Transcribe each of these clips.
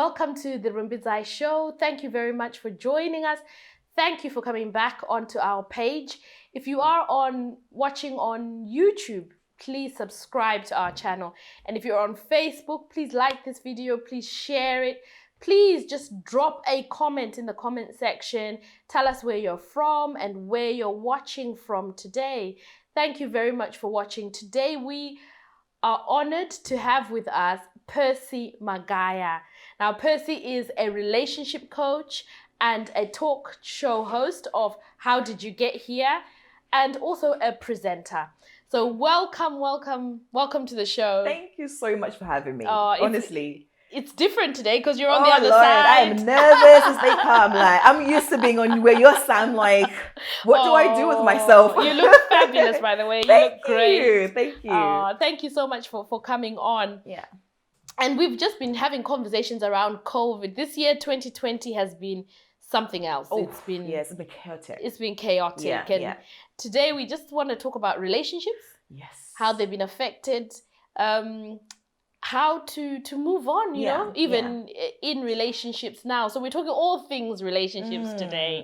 welcome to the Rumbidzai show. Thank you very much for joining us. Thank you for coming back onto our page. If you are watching on YouTube, please subscribe to our channel. And if you're on Facebook, please like this video, please share it. Please just drop a comment in the comment section. Tell us where you're from and where you're watching from today. Thank you very much for watching. Today we are honored to have with us Percy Magaya. Now, Percy is a relationship coach and a talk show host of How Did You Get Here, and also a presenter. So welcome to the show. Thank you so much for having me. Honestly. It's different today because you're on the other Lord, side. I'm nervous as they come. Like, I'm used to being on where you're Sam. Like, what do I do with myself? You look fabulous, by the way. You look great. Thank you. Thank you so much for coming on. Yeah. And we've just been having conversations around COVID. This year, 2020, has been something else. It's been chaotic. It's been chaotic. Yeah. Today we just want to talk about relationships. Yes. How they've been affected. How to move on, you know, even in relationships now. So we're talking all things relationships today.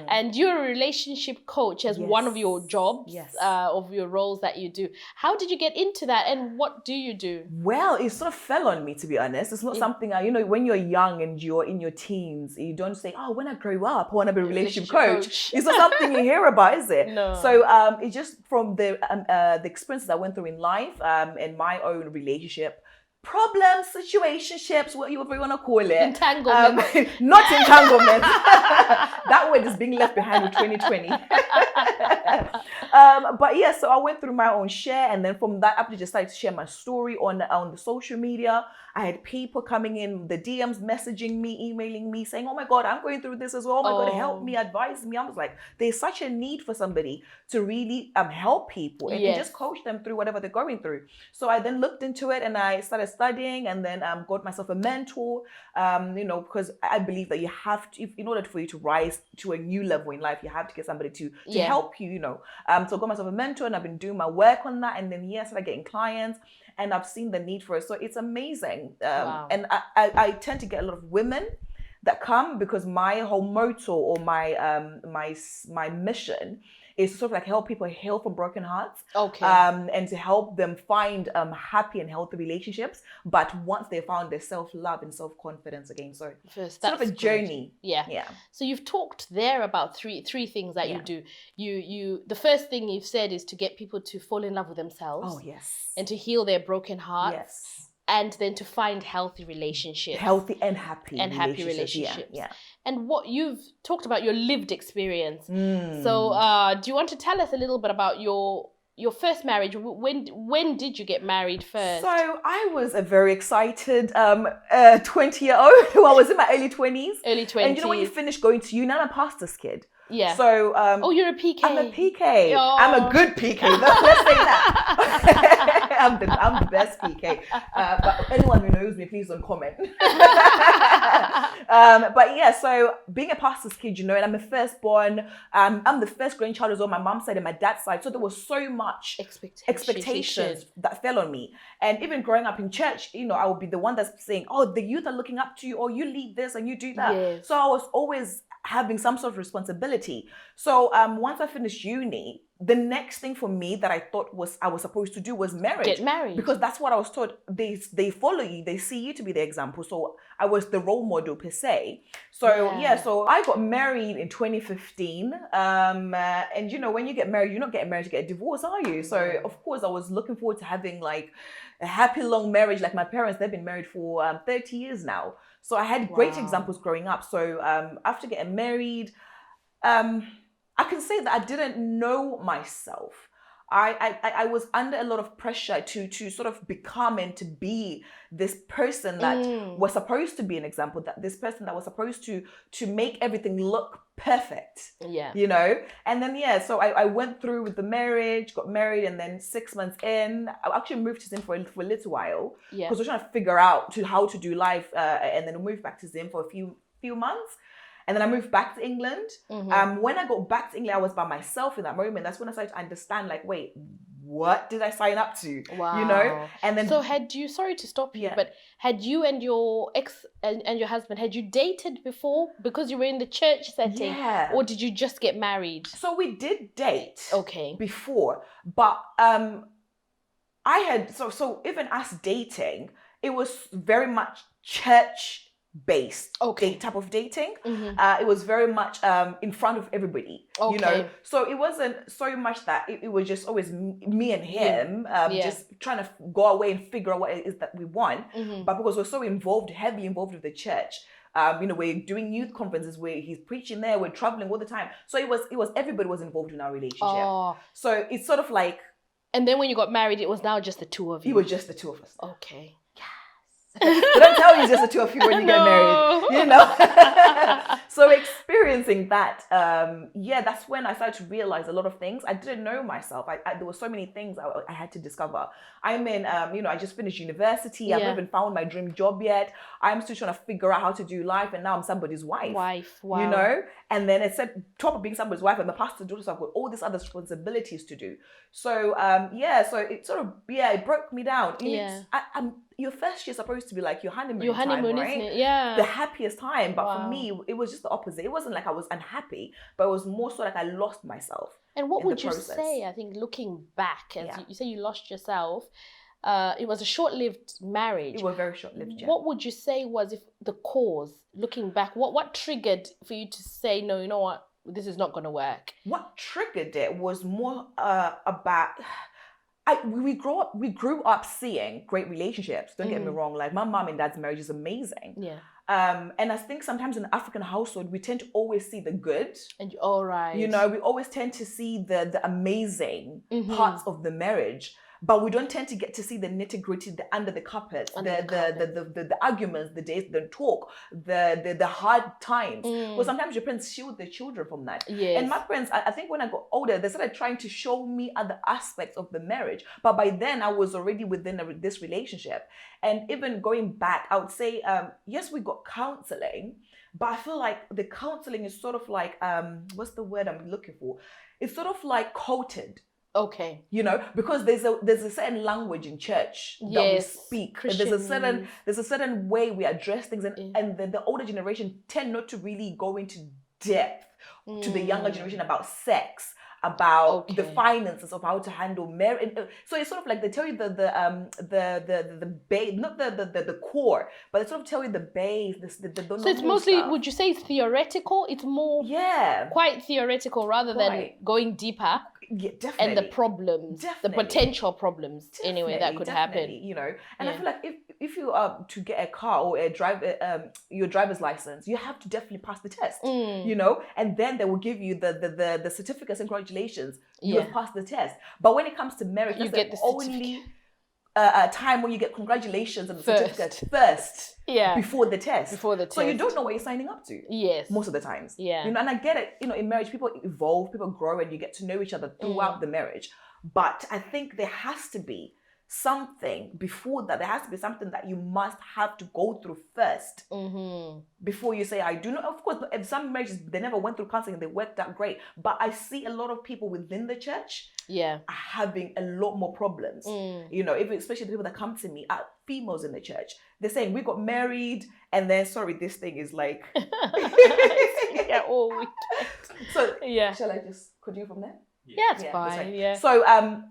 And you're a relationship coach as one of your jobs, of your roles that you do. How did you get into that and what do you do? Well, it sort of fell on me, to be honest. It's not something, when you're young and you're in your teens, you don't say, when I grow up, I want to be a relationship coach. It's not something you hear about, is it? No. So it's just from the experiences I went through in life and my own relationship, problems, situationships, whatever you want to call it. Entanglement. Not entanglement. That word is being left behind with 2020. So I went through my own share, and then from that, I just started to share my story on the social media. I had people coming in the DMs, messaging me, emailing me, saying, "Oh my God, I'm going through this as well. Oh my God, help me, advise me." I was like, there's such a need for somebody to really help people and just coach them through whatever they're going through. So I then looked into it and I started studying, and then got myself a mentor. Because I believe that you have to, in order for you to rise to a new level in life, you have to get somebody to help you. So I got myself a mentor, and I've been doing my work on that. And then I started getting clients, and I've seen the need for it. So it's amazing. Wow. And I tend to get a lot of women that come because my whole motto or my mission is to sort of like help people heal from broken hearts. Okay. And to help them find happy and healthy relationships. But once they found their self-love and self-confidence again. So it's sort of a journey. Yeah. So you've talked there about three things that you do. You the first thing you've said is to get people to fall in love with themselves. Oh, yes. And to heal their broken hearts. Yes. And then to find healthy relationships. Happy relationships. Yeah. And what you've talked about your lived experience. So do you want to tell us a little bit about your first marriage? When did you get married first? So I was a very excited 20-year-old who I was in my early 20s. And when you finish going to uni, I'm a pastor's kid. Yeah. So you're a PK. I'm a PK. Oh. I'm a good PK. Let's say that. I'm the best PK. But anyone who knows me, please don't comment. So being a pastor's kid, and I'm a firstborn. I'm the first grandchild as well. My mom's side and my dad's side. So there was so much expectations that fell on me. And even growing up in church, I would be the one that's saying, the youth are looking up to you, or you lead this and you do that. Yes. So I was always having some sort of responsibility. So once I finished uni, the next thing for me that I thought I was supposed to do was marriage. Get married. Because that's what I was taught. They follow you. They see you to be the example. So I was the role model per se. So so I got married in 2015. And when you get married, you're not getting married to get a divorce, are you? So of course I was looking forward to having like a happy long marriage. Like my parents, they've been married for 30 years now. So I had great examples growing up. So after getting married, I can say that I didn't know myself. I was under a lot of pressure to sort of become and to be this person that was supposed to be an example, that this person that was supposed to make everything look perfect. Yeah. And then so I went through with the marriage, got married, and then 6 months in, I actually moved to Zim for a little while because we're trying to figure out how to do life, and then we moved back to Zim for a few months. And then I moved back to England. When I got back to England, I was by myself in that moment. That's when I started to understand, like, wait, what did I sign up to? Wow. You know? And then so sorry to stop you, but had you and your ex and your husband, had you dated before because you were in the church setting? Yeah. Or did you just get married? So we did date Okay. before, but I had so even us dating, it was very much church based type of dating. It was very much in front of everybody, you know. So it wasn't so much that it was just always me and him just trying to go away and figure out what it is that we want. But because we're so heavily involved with the church, you know, we're doing youth conferences where he's preaching there, we're traveling all the time. So it was everybody was involved in our relationship. So it's sort of like. And then when you got married, it was now just the two of you. It was just the two of us. Okay. But don't tell me it's just the two of you when you get married, you know. So experiencing that, that's when I started to realize a lot of things. I didn't know myself. There were so many things I had to discover. I'm in, you know, I just finished university. I've not even found my dream job yet. I'm still trying to figure out how to do life, and now I'm somebody's wife. Wow. You know, and then it said, top of being somebody's wife, I'm a pastor's daughter, so I've got all these other responsibilities to do. So so it sort of it broke me down. Your first year supposed to be like your honeymoon time, right? Isn't it? Yeah. The happiest time. But for me, it was just the opposite. It wasn't like I was unhappy, but it was more so like I lost myself. And what would you say, I think, looking back, as you say you lost yourself, it was a short-lived marriage. It was very short-lived, yeah. What would you say was the cause, looking back? What triggered for you to say, no, you know what, this is not going to work? What triggered it was more about... we grew up seeing great relationships. Don't get me wrong. Like my mom and dad's marriage is amazing. Yeah. And I think sometimes in the African household, we tend to always see the good. And right. You know, we always tend to see the amazing parts of the marriage. But we don't tend to get to see the nitty-gritty, the under the carpet, the arguments, the talk, the hard times. Well, sometimes your parents shield their children from that. Yes. And my parents, I think when I got older, they started trying to show me other aspects of the marriage. But by then, I was already within this relationship. And even going back, I would say, yes, we got counseling, but I feel like the counseling is sort of like, what's the word I'm looking for? It's sort of like coded. Okay. You know, because there's a certain language in church that we speak. There's a certain way we address things, and the older generation tend not to really go into depth to the younger generation about sex, about the finances of how to handle marriage. So it's sort of like they tell you the base, not the core, but they sort of tell you the base. So it's mostly stuff. Would you say it's theoretical? It's more quite theoretical rather than going deeper. Yeah, definitely. And the problems, the potential problems, anyway, that could happen. You know, and I feel like if you to get a car or your driver's license, you have to definitely pass the test. You know, and then they will give you the certificates and congratulations. You have passed the test. But when it comes to marriage, you get the only time when you get congratulations and the certificate first. Before the test. So you don't know what you're signing up to. Yes. Most of the times. Yeah. You know, and I get it. You know, in marriage, people evolve, people grow, and you get to know each other throughout the marriage. But I think there has to be something before that. There has to be something that you must have to go through first before you say, I do not. Of course, if some marriages, they never went through counseling and they worked out great. But I see a lot of people within the church are having a lot more problems. You know, especially the people that come to me are females in the church. They're saying, we got married, and then, sorry, this thing is like... all weekend. So, shall I just continue from there? Yeah, it's fine. So,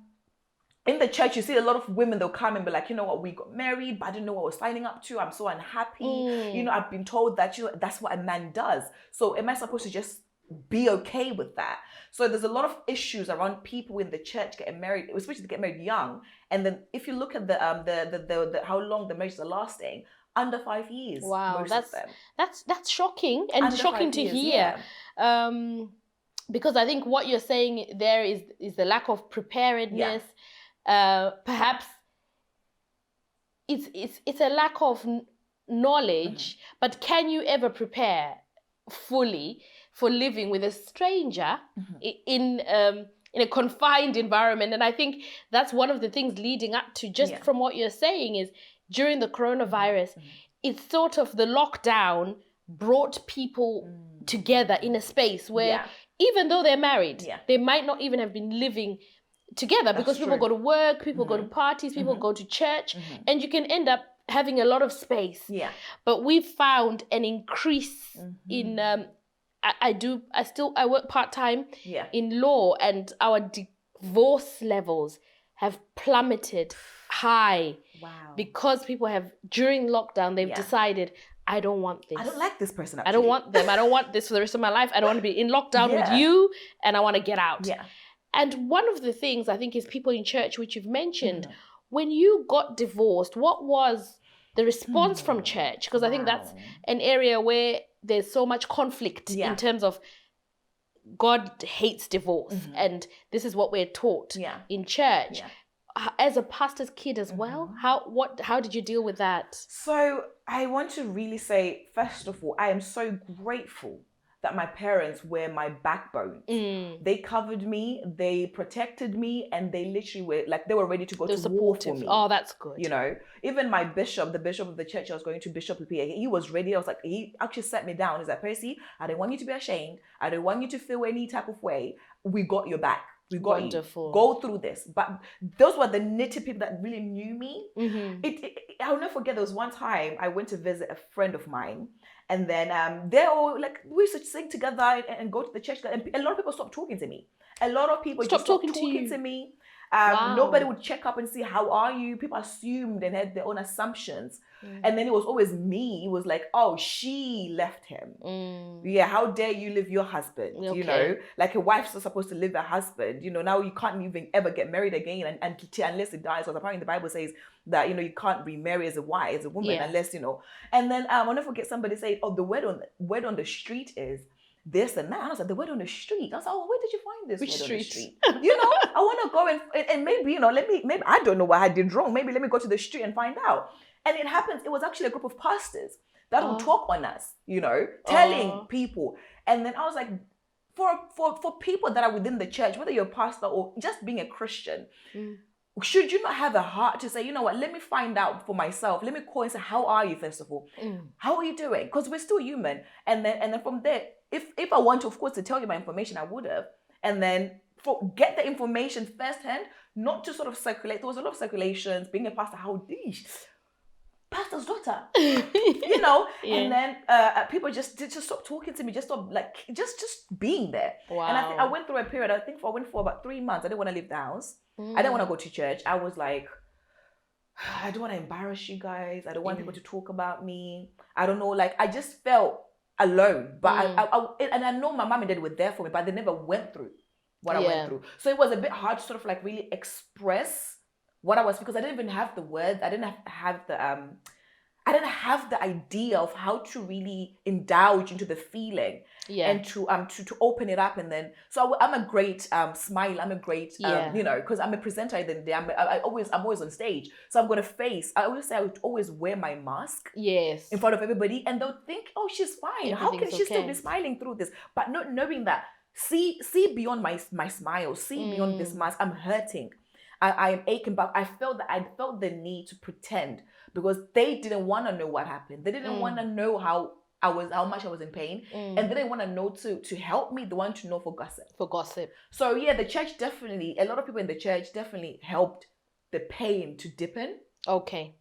in the church, you see a lot of women, they'll come and be like, you know what, we got married, but I didn't know what I was signing up to. I'm so unhappy. You know, I've been told that, you know, that's what a man does. So am I supposed to just be okay with that? So there's a lot of issues around people in the church getting married, especially to get married young. And then if you look at the how long the marriages are lasting, under 5 years. Wow, most of them. That's shocking and under shocking to hear. Because I think what you're saying there is the lack of preparedness. Perhaps it's a lack of knowledge, but can you ever prepare fully for living with a stranger in a confined environment? And I think that's one of the things leading up to, just from what you're saying, is during the coronavirus, it's sort of the lockdown brought people together in a space where even though they're married, they might not even have been living together because people true. go to work, people go to parties, people go to church, and you can end up having a lot of space. Yeah. But we've found an increase in I work part-time in law, and our divorce levels have plummeted high. Wow. Because people have, during lockdown, they've decided, I don't want this. I don't like this person, actually. I don't want them. I don't want this for the rest of my life. I don't want to be in lockdown with you, and I want to get out. Yeah. And one of the things I think is people in church, which you've mentioned, when you got divorced, what was the response from church? Because I think that's an area where there's so much conflict in terms of God hates divorce, and this is what we're taught in church. Yeah. As a pastor's kid as well, how did you deal with that? So I want to really say, first of all, I am so grateful that my parents were my backbone. They covered me, they protected me, and they literally were like, they were ready to go to war for me. Oh, that's good. You know, even my bishop, the bishop of the church I was going to, Bishop P, he was ready. I was like, he actually sat me down. He's like, Percy, I don't want you to be ashamed. I don't want you to feel any type of way. We got your back. We got Wonderful. you. Go through this. But those were the nitty people that really knew me. I'll never forget, there was one time I went to visit a friend of mine. And then they're all like, we used to sing together and go to the church. And a lot of people stopped talking to me. A lot of people stopped talking to me. Nobody would check up and see, how are you? People assumed and had their own assumptions. And then it was always me. It was like, oh, she left him. Yeah, how dare you leave your husband? You know, like a wife's not supposed to leave her husband. You know, now you can't even ever get married again unless it dies. Because apparently the Bible says that, you know, you can't remarry as a wife, as a woman, unless, you know. And then I'll never forget somebody saying, oh, the word on the street is this and that. And I was like, the word on the street. I was like, oh, where did you find this? Which word street? On the street? You know, I want to go and maybe, you know, maybe I don't know what I did wrong. Maybe let me go to the street and find out. And it happens. It was actually a group of pastors that would talk on us, you know, telling people. And then I was like, for people that are within the church, whether you're a pastor or just being a Christian, should you not have a heart to say, you know what, let me find out for myself. Let me call and say, how are you, first of all? How are you doing? Because we're still human. And then from there, if I want to, of course, to tell you my information, I would have. And then get the information firsthand, not to sort of circulate. There was a lot of circulations. Being a pastor, how pastor's daughter, you know. And then people just stopped talking to me, just stop, like, just being there. Wow. And I went through a period. I went for about 3 months. I didn't want to leave the house. I didn't want to go to church. I was like, I don't want to embarrass you guys. I don't want people to talk about me. I don't know. Like, I just felt alone. But I know my mom and dad were there for me, but they never went through what I went through. So it was a bit hard to sort of like really express what I was, because I didn't even have the words. I didn't have the idea of how to really indulge into the fealling and to open it up. And then, so I'm a great smile. I'm a great, you know, because I'm a presenter at the end of the day. I'm always on stage. So I'm going to I always say I would always wear my mask in front of everybody. And they'll think, oh, she's fine. How can she still be smiling through this? But not knowing that, see beyond my smile, see beyond this mask. I'm hurting. I am aching, but I felt the need to pretend, because they didn't want to know what happened. They didn't want to know how much I was in pain, and they didn't want to know to help me. They want to know for gossip. So yeah, the church definitely, a lot of people in the church definitely helped the pain to deepen. Okay.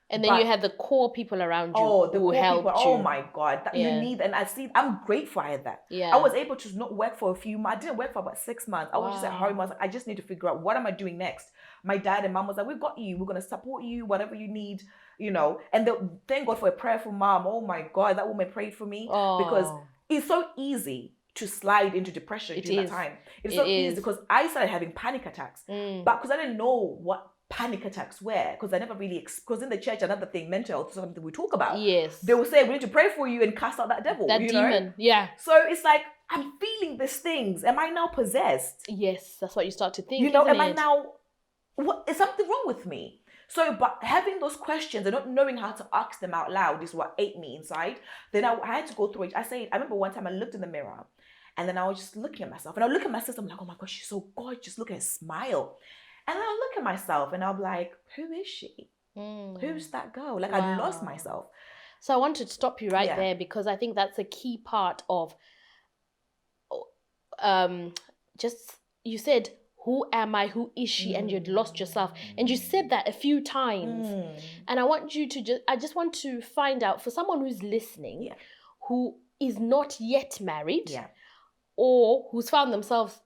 And then you had the core people around you who helped you. Oh my God, you need, and I'm grateful I had that. Yeah. I was able to not work for a few months. I didn't work for about 6 months. I was just at home. I was like, I just need to figure out, what am I doing next? My dad and mom was like, we've got you. We're going to support you, whatever you need, you know. And thank God for a prayerful mom. Oh my God, that woman prayed for me, because it's so easy to slide into depression during that time. It's so easy, because I started having panic attacks, but because I didn't know what panic attacks were, because I never really, because in the church, another thing, mental health is something we talk about. Yes. They will say, we need to pray for you and cast out that devil. That demon, know? Yeah. So it's like, I'm feeling these things. Am I now possessed? Yes, that's what you start to think, you know, am I now, is something wrong with me? So, but having those questions and not knowing how to ask them out loud is what ate me inside. Then I had to go through it. I remember one time I looked in the mirror, and then I was just looking at myself, and I look at my sister, I'm like, oh my gosh, she's so gorgeous. Look at her smile. And then I'll look at myself and I'll be like, who is she? Who's that girl? Like, I lost myself. So I wanted to stop you right there, because I think that's a key part of, you said, who am I? Who is she? And you'd lost yourself. And you said that a few times. And I want you to I just want to find out, for someone who's listening, who is not yet married, or who's found themselves,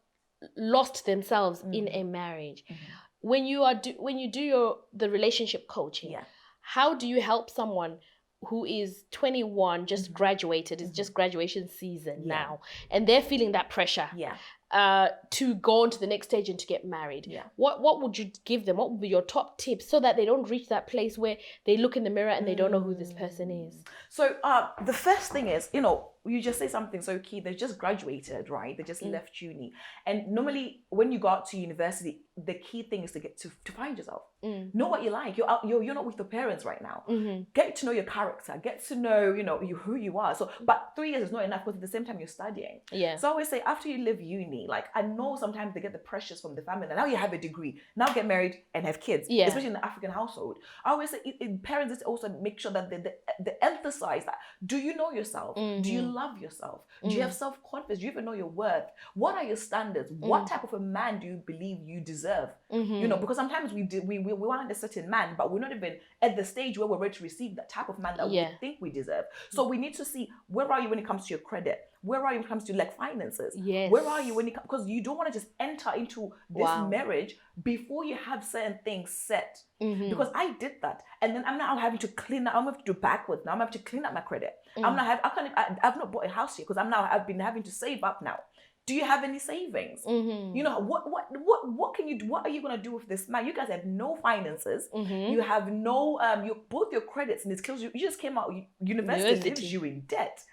lost themselves in a marriage. When you do the relationship coaching, how do you help someone who is 21, just graduated, it's just graduation season now, and they're feeling that pressure to go on to the next stage and to get married? What would you give them? What would be your top tips so that they don't reach that place where they look in the mirror and they don't know who this person is? So the first thing is, you just say something so key. They just graduated, right? They just left uni. And normally when you go out to university, the key thing is to get to find yourself. Know what you like. You're not with your parents right now. Get to know your character. Get to know, who you are. So, but 3 years is not enough, because at the same time you're studying. So I always say, after you leave uni, like, I know sometimes they get the pressures from the family. Now you have a degree. Now get married and have kids. Especially in the African household. I always say, parents also make sure that they emphasize that. Do you know yourself? Do you love yourself? Do you have self-confidence? Do you even know your worth? What are your standards? What type of a man do you believe you deserve? Because sometimes we want a certain man, but we're not even at the stage where we're ready to receive that type of man that we think we deserve. So we need to see, where are you when it comes to your credit? Where are you when it comes to like finances? Where are you when it comes, because you don't want to just enter into this marriage before you have certain things set. Because I did that, and then I'm now having to clean up. I'm having to do backwards now. I'm having to clean up my credit. I've not bought a house yet, because I've been having to save up now. Do you have any savings? What can you do? What are you gonna do with this man? You guys have no finances. You have no both your credits and it kills you. You just came out university leaves you in debt.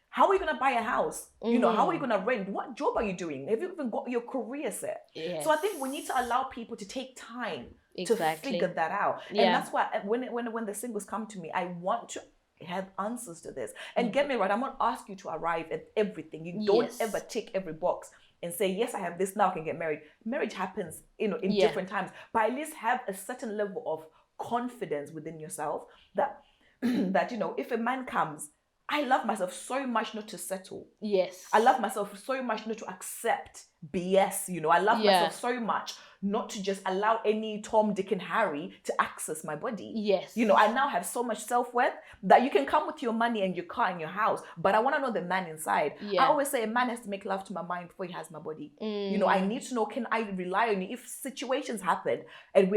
How are you gonna buy a house? How are you gonna rent? What job are you doing? Have you even got your career set? So I think we need to allow people to take time to figure that out. And that's why when the singles come to me, I want to have answers to this. And get me right, I'm not asking you to arrive at everything. You don't ever tick every box and say, yes, I have this, now I can get married. Marriage happens, in different times. But at least have a certain level of confidence within yourself that if a man comes, I love myself so much not to settle. I love myself so much not to accept BS. I love myself so much not to just allow any Tom, Dick, and Harry to access my body. I now have so much self-worth that you can come with your money and your car and your house, but I want to know the man inside. I always say a man has to make love to my mind before he has my body. I need to know, can I rely on you? If situations happen and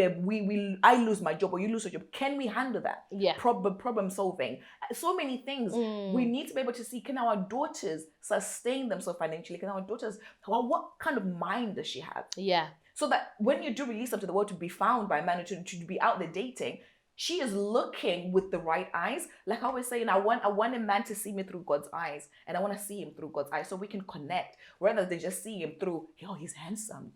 I lose my job or you lose your job, can we handle that? Problem solving. So many things. We need to be able to see, can our daughters sustain themselves financially? Can our daughters, what kind of mind does she have? So that when you do release them to the world to be found by a man, to be out there dating, she is looking with the right eyes. Like I always saying, I want a man to see me through God's eyes, and I want to see him through God's eyes so we can connect, rather than just see him through, he's handsome.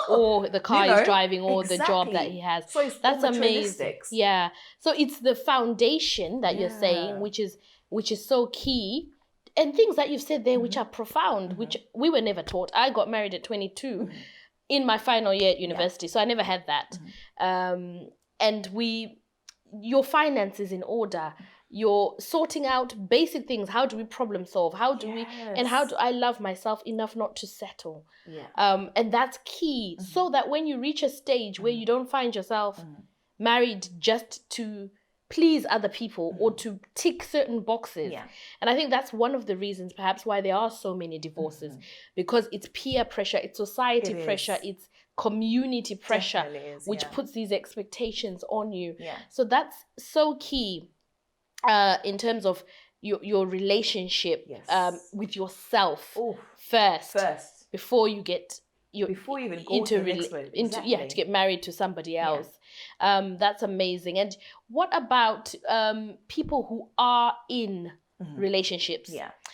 Or the car he's driving, or the job that he has. So that's amazing. So it's the foundation that you're saying, which is so key. And things that you've said there, which are profound, which we were never taught. I got married at 22 in my final year at university, so I never had that. And your finances in order, you're sorting out basic things. How do we problem solve? How do I love myself enough not to settle? And that's key, so that when you reach a stage where you don't find yourself married just to please other people or to tick certain boxes. And I think that's one of the reasons perhaps why there are so many divorces, because it's peer pressure, it's society pressure, it's community pressure, which puts these expectations on you. So that's so key in terms of your relationship with yourself first before you get before you even go to the next one. To get married to somebody else. That's amazing. And what about people who are in relationships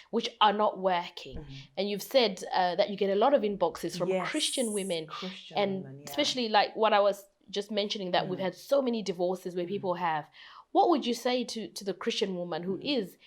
which are not working? And you've said that you get a lot of inboxes from Christian women, especially like what I was just mentioning, that we've had so many divorces where people have. What would you say to the Christian woman who is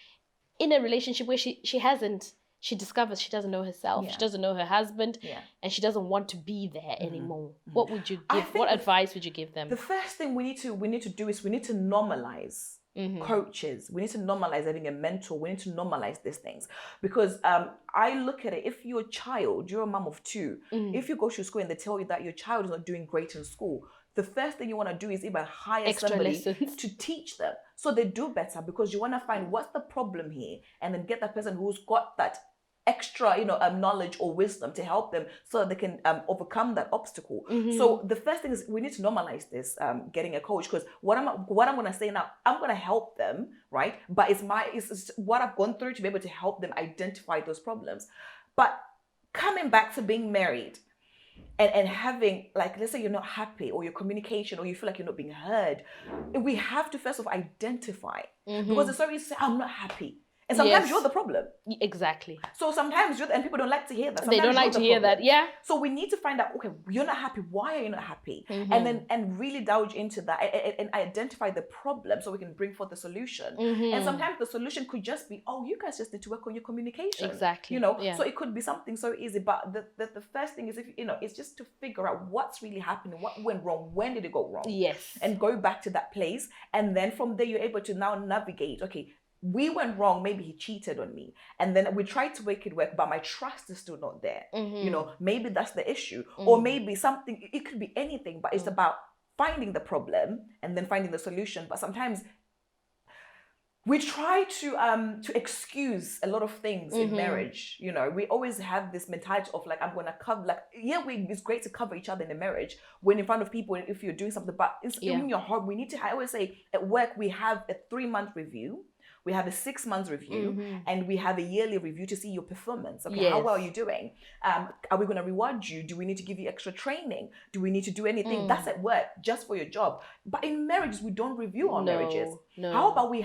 in a relationship where she discovers she doesn't know herself, she doesn't know her husband, and she doesn't want to be there anymore? What would you give? What advice would you give them? The first thing we need to do is we need to normalize coaches. We need to normalize having a mentor. We need to normalize these things because I look at it. If you're a child, you're a mom of two. If you go to school and they tell you that your child is not doing great in school, the first thing you want to do is even hire Extra somebody lessons. to teach them so they do better, because you want to find what's the problem here and then get that person who's got that extra knowledge or wisdom to help them so that they can overcome that obstacle. So the first thing is we need to normalize this, getting a coach, because what I'm going to say now, I'm going to help them, right? But it's what I've gone through to be able to help them identify those problems. But coming back to being married and having, like, let's say you're not happy, or your communication, or you feel like you're not being heard, we have to first of all identify, because it's so easy to say I'm not happy. And sometimes you're the problem. Exactly. So sometimes and people don't like to hear that. They don't like to hear that. Yeah. So we need to find out, okay, you're not happy. Why are you not happy? And really divulge into that and identify the problem so we can bring forth the solution. And sometimes the solution could just be, oh, you guys just need to work on your communication. Exactly. So it could be something so easy. But the first thing is, it's just to figure out what's really happening, what went wrong, when did it go wrong? Yes. And go back to that place. And then from there, you're able to now navigate, okay, we went wrong, maybe he cheated on me, and then we tried to make it work, but my trust is still not there. Maybe that's the issue. Or maybe something, it could be anything, but it's about finding the problem and then finding the solution. But sometimes we try to excuse a lot of things in marriage. We always have this mentality of like, I'm gonna cover, like, it's great to cover each other in a marriage when in front of people, if you're doing something, but it's in your heart. I always say at work, we have a 3-month review. We have a 6 months review, and we have a yearly review to see your performance. Okay, how well are you doing? Are we going to reward you? Do we need to give you extra training? Do we need to do anything? That's at work, just for your job. But in marriages, we don't review our marriages. No. How about we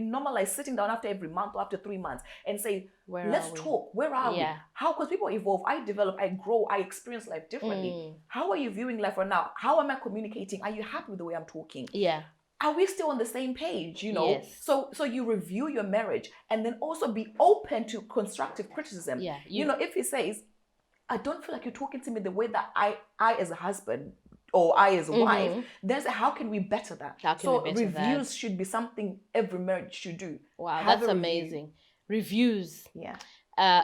normalize sitting down after every month or after 3 months and say, let's talk. Where are we? How? Because people evolve. I develop. I grow. I experience life differently. How are you viewing life right now? How am I communicating? Are you happy with the way I'm talking? Yeah. Are we still on the same page? Yes. So you review your marriage and then also be open to constructive criticism. Yeah. If he says, I don't feel like you're talking to me the way that I as a husband or I as a wife, then say, how can we better that? Reviews should be something every marriage should do. Wow, that's amazing. Reviews. Yeah.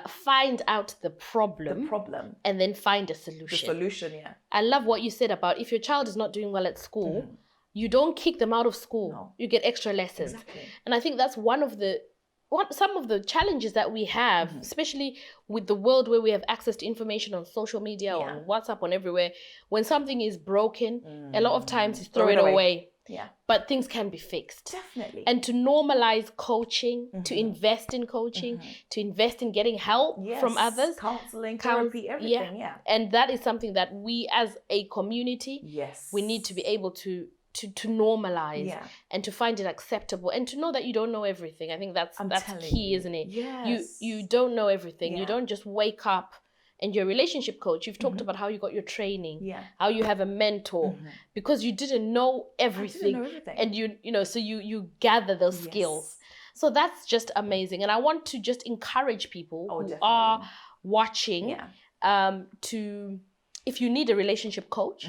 Find out the problem, and then find a solution. The solution, yeah. I love what you said about if your child is not doing well at school, you don't kick them out of school. No. You get extra lessons. Exactly. And I think that's some of the challenges that we have, especially with the world where we have access to information on social media, on WhatsApp, on everywhere. When something is broken, a lot of times you throw it away. Yeah. But things can be fixed. Definitely. And to normalize coaching, to invest in coaching, to invest in getting help from others. Counseling, therapy, everything. Yeah. And that is something that we as a community, we need to be able to normalize and to find it acceptable and to know that you don't know everything. I think that's key, isn't it? Yes. You don't know everything. Yeah. You don't just wake up and you're a relationship coach. You've talked about how you got your training, how you have a mentor, because you didn't know everything. And so you gather those skills. So that's just amazing. And I want to just encourage people who are watching to, if you need a relationship coach,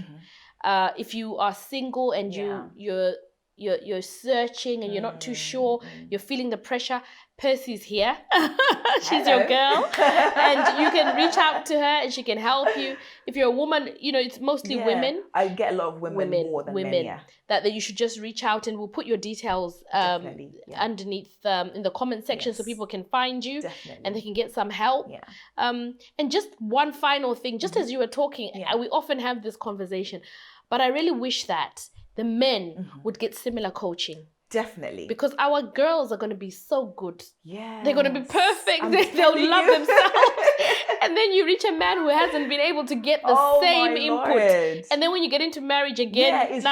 if you are single and you're searching and you're not too sure, you're feeling the pressure, Percy's here. She's your girl. And you can reach out to her and she can help you. If you're a woman, it's mostly women. I get a lot of women more than men, that you should just reach out, and we'll put your details underneath in the comment section so people can find you and they can get some help. And just one final thing, just as you were talking, we often have this conversation, but I really wish that the men would get similar coaching. Definitely. Because our girls are going to be so good. Yeah. They're going to be perfect. They'll love themselves. And then you reach a man who hasn't been able to get the same input. Lord. And then when you get into marriage again, it's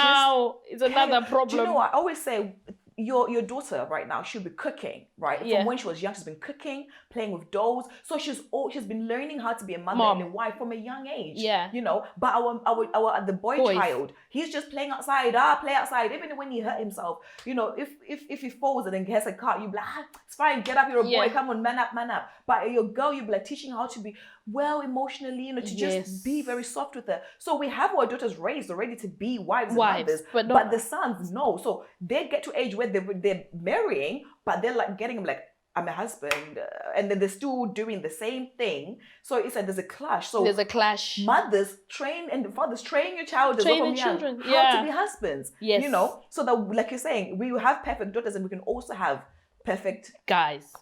another problem. Do you know what? I always say, your daughter right now should be cooking, right? Yeah. From when she was young, she's been cooking, playing with dolls. So she's been learning how to be a mother Mom. and a wife from a young age. Yeah. You know, but our the boy Boys. child, he's just playing outside. Play outside. Even when he hurt himself, you know, if he falls and then gets a cut, you be like, it's fine, get up, you're a boy, come on, man up. But your girl, you be like teaching her how to be well emotionally, you know, to just be very soft with her. So we have our daughters raised already to be wives and mothers, but the sons, no. So they get to age where they're marrying, but they're like getting them like, I'm a husband, and then they're still doing the same thing. So it's like there's a clash. So there's a clash. Mothers train and fathers train your child as well from young how to be husbands. Yes. You know, so that like you're saying, we will have perfect daughters and we can also have perfect guys.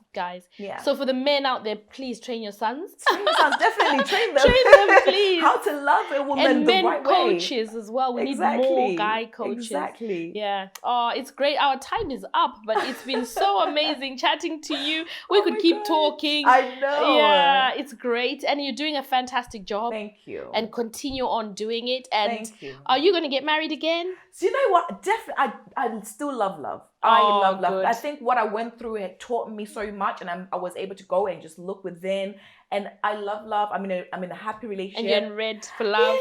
Yeah. So for the men out there, please train your sons. Train your sons, definitely train them. Train them, please. How to love a woman and the men right coaches way. as well. We need more guy coaches. Exactly. Yeah. Oh, it's great. Our time is up, but it's been so amazing chatting to you. We could keep talking. I know. Yeah, it's great, and you're doing a fantastic job. Thank you. And continue on doing it. And thank you. Are you going to get married again? So you know what? Definitely, I still love love. I love love. Good. I think what I went through had taught me so much, and I was able to go and just look within. And I love love. I'm in a happy relationship. And you're in red for love.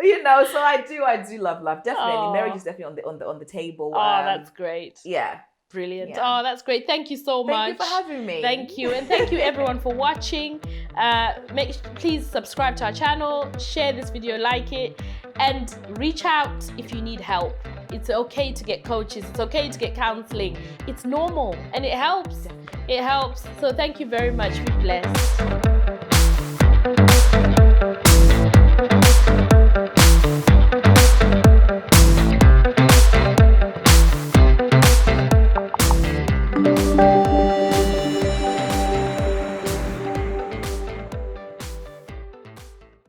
You know, so I do love love. Definitely, marriage is definitely on the table. Oh, that's great. Yeah. Brilliant. Yeah. Oh, that's great. Thank you so much. Thank you for having me. Thank you. And thank you everyone for watching. Please subscribe to our channel, share this video, like it, and reach out if you need help. It's okay to get coaches. It's okay to get counseling. It's normal and it helps. It helps. So thank you very much. Be blessed.